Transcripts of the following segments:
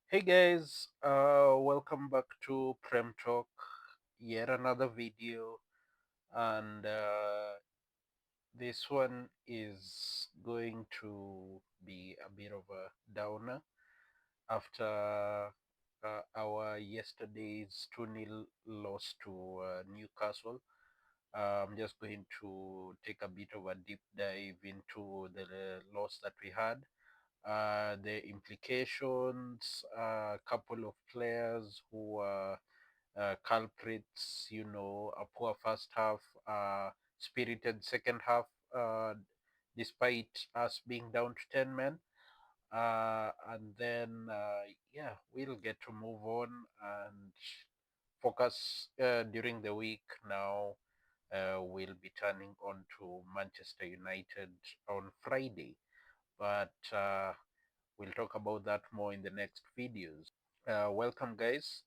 Hey guys, welcome back to Prem Talk. Yet another video, and this one is going to be a bit of a downer after our yesterday's 2-0 loss to Newcastle. I'm just going to take a bit of a deep dive into the loss that we had, the implications, a couple of players who are culprits, a poor first half, spirited second half, uh, despite us being down to 10 men. And then, yeah, we'll get to move on and focus during the week now. We'll be turning on to Manchester United on Friday, but we'll talk about that more in the next videos. Welcome, guys,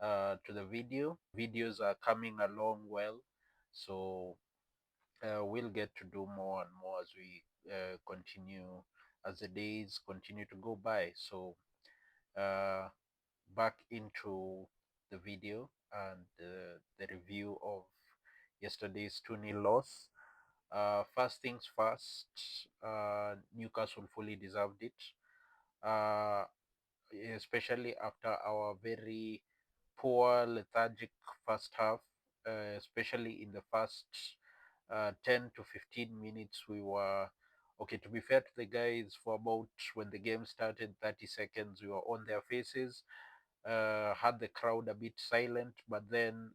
to the video. Videos are coming along well, so we'll get to do more and more as we continue, as the days continue to go by. So uh, back into the video and the review of yesterday's 2-0 loss. First things first, Newcastle fully deserved it, uh, especially after our very poor, lethargic first half, especially in the first 10 to 15 minutes. We were okay. To be fair to the guys, for about when the game started, 30 seconds, we were on their faces. Had the crowd a bit silent, but then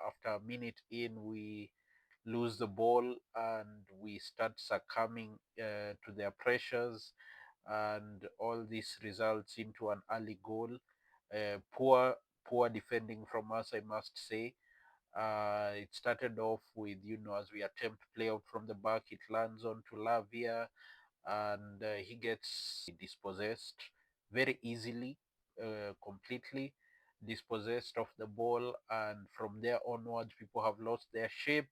after a minute in, we lose the ball and we start succumbing to their pressures, and all this results into an early goal. Poor defending from us, I must say. It started off with, as we attempt to play out from the back, it lands on to Lavia, and he gets dispossessed very easily, completely dispossessed of the ball. And from there onwards, people have lost their shape,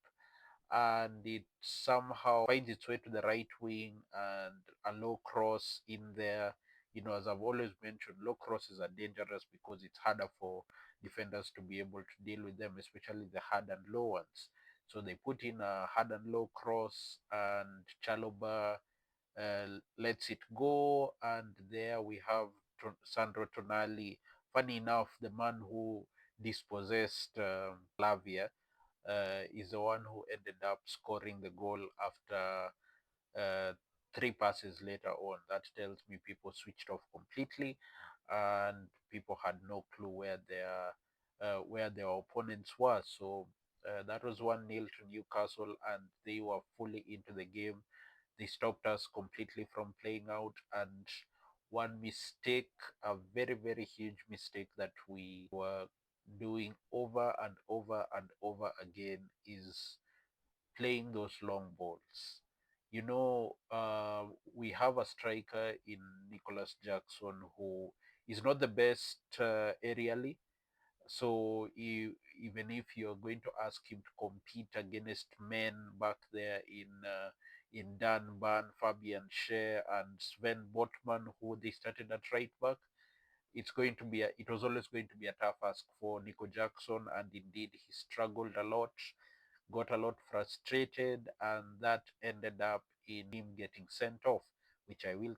and it somehow finds its way to the right wing, and a low cross in there. As I've always mentioned, low crosses are dangerous because it's harder for defenders to be able to deal with them, especially the hard and low ones. So they put in a hard and low cross, and Chaloba lets it go, and there we have Sandro Tonali. Funny enough, the man who dispossessed Lavia is the one who ended up scoring the goal after uh, three passes later on. That tells me people switched off completely, and people had no clue where their opponents were. So that was 1-0 to Newcastle, and they were fully into the game. They stopped us completely from playing out, and one mistake, a very, very huge mistake that we were doing over and over and over again, is playing those long balls. We have a striker in Nicholas Jackson who is not the best aerially. So even if you're going to ask him to compete against men back there in Dan Ban, Fabian Scher, and Sven Botman, who they started at right back, it was always going to be a tough ask for Nico Jackson, and indeed he struggled a lot, got a lot frustrated, and that ended up in him getting sent off, which I will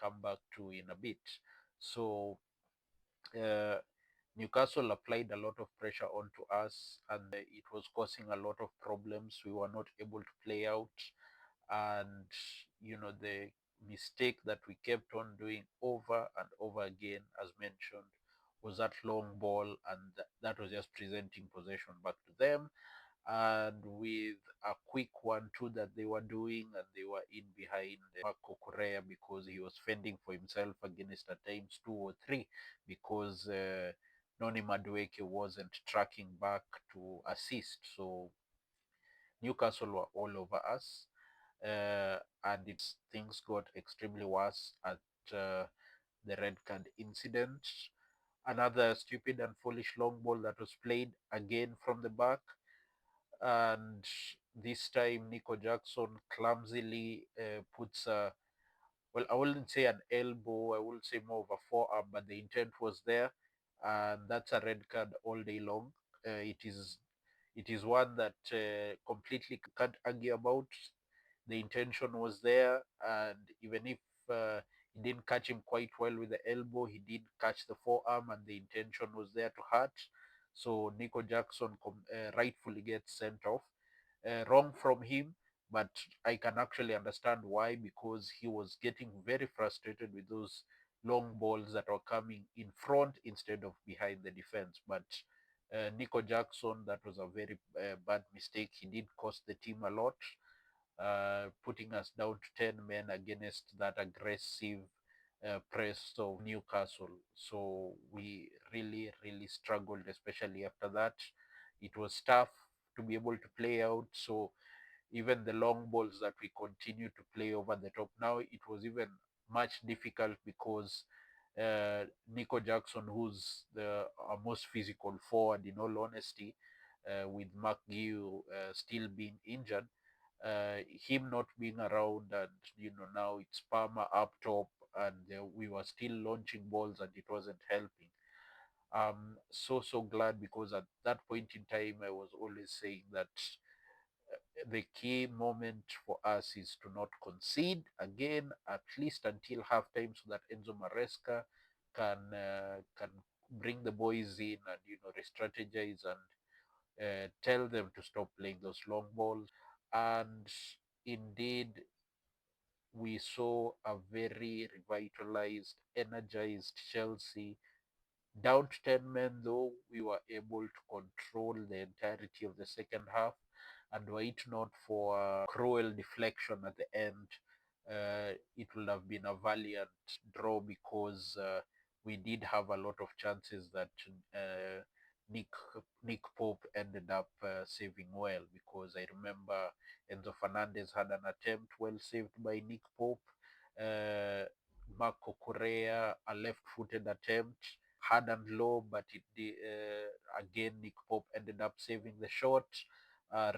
come back to in a bit. So uh, Newcastle applied a lot of pressure onto us, and it was causing a lot of problems. We were not able to play out, and the mistake that we kept on doing over and over again, as mentioned, was that long ball, and that was just presenting possession back to them. And with a quick 1-2 that they were doing, and they were in behind Marco Correa because he was fending for himself against at times two or three, because Noni Madueke wasn't tracking back to assist. So Newcastle were all over us, and things got extremely worse at the red card incident. Another stupid and foolish long ball that was played again from the back, and this time Nico Jackson clumsily puts well, I wouldn't say an elbow, I would say more of a forearm, but the intent was there, and that's a red card all day long. It is one that completely can't argue about. The intention was there, and even if he didn't catch him quite well with the elbow, he did catch the forearm, and the intention was there to hurt. So Nico Jackson rightfully gets sent off. Wrong from him, but I can actually understand why, because he was getting very frustrated with those long balls that were coming in front instead of behind the defense. But Nico Jackson, that was a very bad mistake. He did cost the team a lot, putting us down to 10 men against that aggressive press of Newcastle. So we really, really struggled, especially after that. It was tough to be able to play out. So even the long balls that we continue to play over the top. Now it was even much difficult because Nico Jackson, who's our most physical forward, in all honesty, with McGill still being injured, him not being around, and now it's Palmer up top, and we were still launching balls, and it wasn't helping. So glad, because at that point in time I was always saying that the key moment for us is to not concede again, at least until halftime, so that Enzo Maresca can bring the boys in and re-strategize and tell them to stop playing those long balls. And indeed, we saw a very revitalized, energized Chelsea. Down to 10 men, though, we were able to control the entirety of the second half. And were it not for a cruel deflection at the end, it would have been a valiant draw, because we did have a lot of chances that Nick Nick Pope ended up saving well, because I remember Enzo Fernandez had an attempt well saved by Nick Pope. Uh, Marco Correa, a left-footed attempt, hard and low, but again, Nick Pope ended up saving the shot.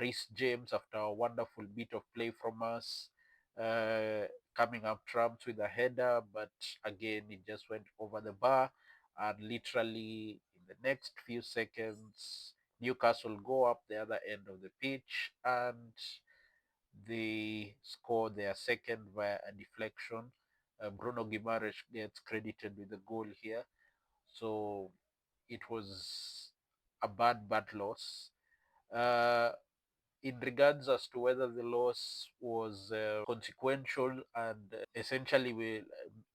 Reece James, after a wonderful bit of play from us, uh, coming up trumps with a header, but again, it just went over the bar. And literally, in the next few seconds, Newcastle go up the other end of the pitch, and they score their second via a deflection. Bruno Guimaraes gets credited with the goal here. So it was a bad loss. Uh, in regards as to whether the loss was consequential and essentially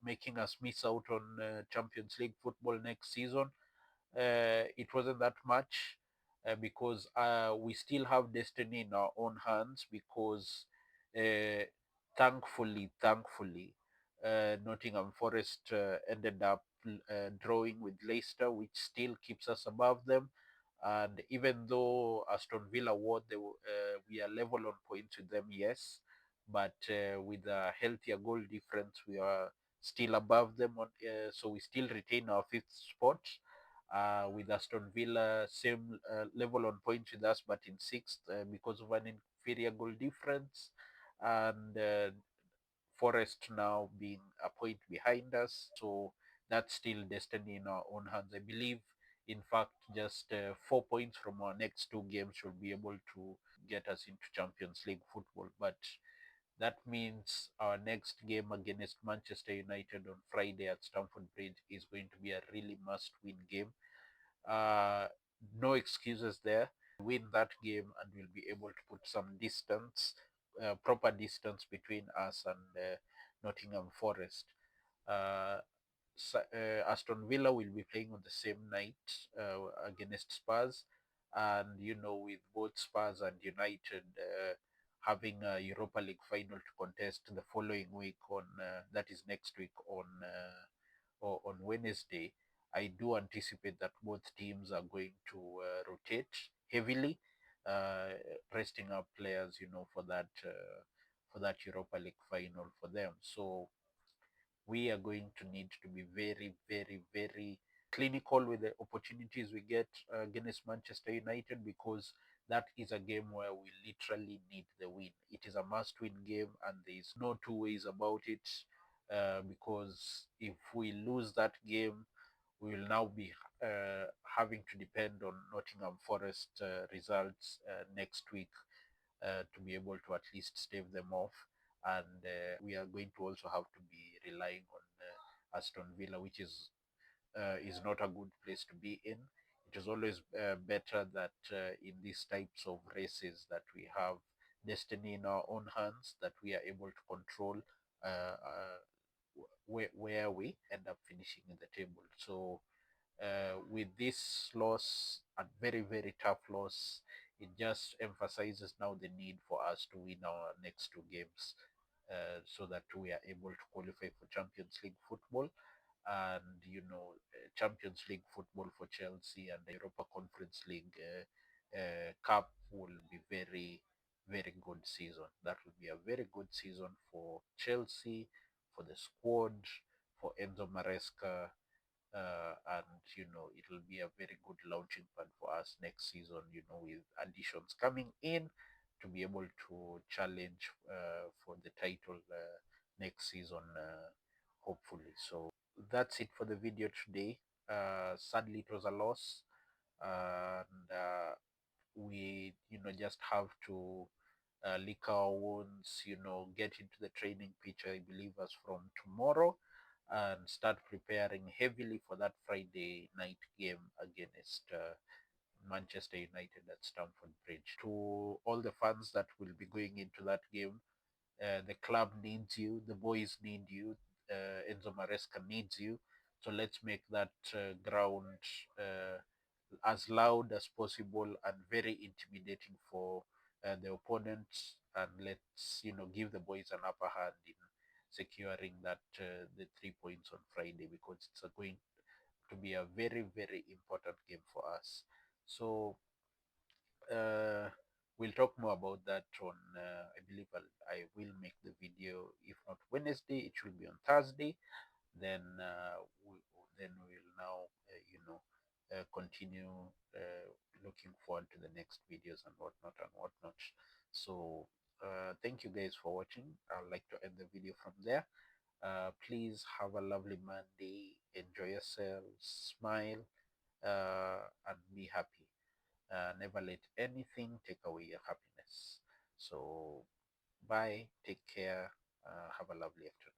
making us miss out on Champions League football next season, it wasn't that much, because we still have destiny in our own hands, because uh, thankfully, Nottingham Forest ended up drawing with Leicester, which still keeps us above them. And even though Aston Villa won, we are level on points with them, yes, but with a healthier goal difference, we are still above them. So we still retain our fifth spot, with Aston Villa same level on points with us, but in sixth, because of an inferior goal difference, and Forest now being a point behind us. So that's still destiny in our own hands. I believe, in fact, just 4 points from our next two games should be able to get us into Champions League football. But that means our next game against Manchester United on Friday at Stamford Bridge is going to be a really must-win game. uh, no excuses there. Win that game, and we'll be able to put some distance, proper distance between us and Nottingham Forest. Uh, Aston Villa will be playing on the same night against Spurs, and with both Spurs and United having a Europa League final to contest the following week, on that is next week on or on Wednesday, I do anticipate that both teams are going to rotate heavily, uh, resting up players, for that Europa League final for them. So we are going to need to be very, very, very clinical with the opportunities we get against Manchester United, because that is a game where we literally need the win. It is a must-win game, and there is no two ways about it. because if we lose that game, we will now be having to depend on Nottingham Forest results next week to be able to at least stave them off. And we are going to also have to be relying on Aston Villa, which is not a good place to be in. It is always better that in these types of races that we have destiny in our own hands, that we are able to control where we end up finishing in the table. So with this loss, a very, very tough loss, it just emphasizes now the need for us to win our next two games so that we are able to qualify for Champions League football. And, Champions League football for Chelsea and the Europa Conference League Cup will be very, very good season. That will be a very good season for Chelsea, for the squad, for Enzo Maresca, and it'll be a very good launching pad for us next season, with additions coming in to be able to challenge for the title next season, hopefully. So that's it for the video today. Sadly, it was a loss, and we just have to lick our wounds, get into the training pitch, I believe, as from tomorrow, and start preparing heavily for that Friday night game against Manchester United at Stamford Bridge. To all the fans that will be going into that game, the club needs you, the boys need you, Enzo Maresca needs you. So let's make that ground as loud as possible and very intimidating for the opponents. And let's give the boys an upper hand in securing that the 3 points on Friday, because it's going to be a very, very important game for us. So we'll talk more about that on I believe I will make the video, if not Wednesday, it should be on Thursday. Then then we'll now continue looking forward to the next videos and whatnot. So thank you guys for watching. I'd like to end the video from there. Please have a lovely Monday, enjoy yourselves, smile, and be happy. Never let anything take away your happiness. So bye, take care, have a lovely afternoon.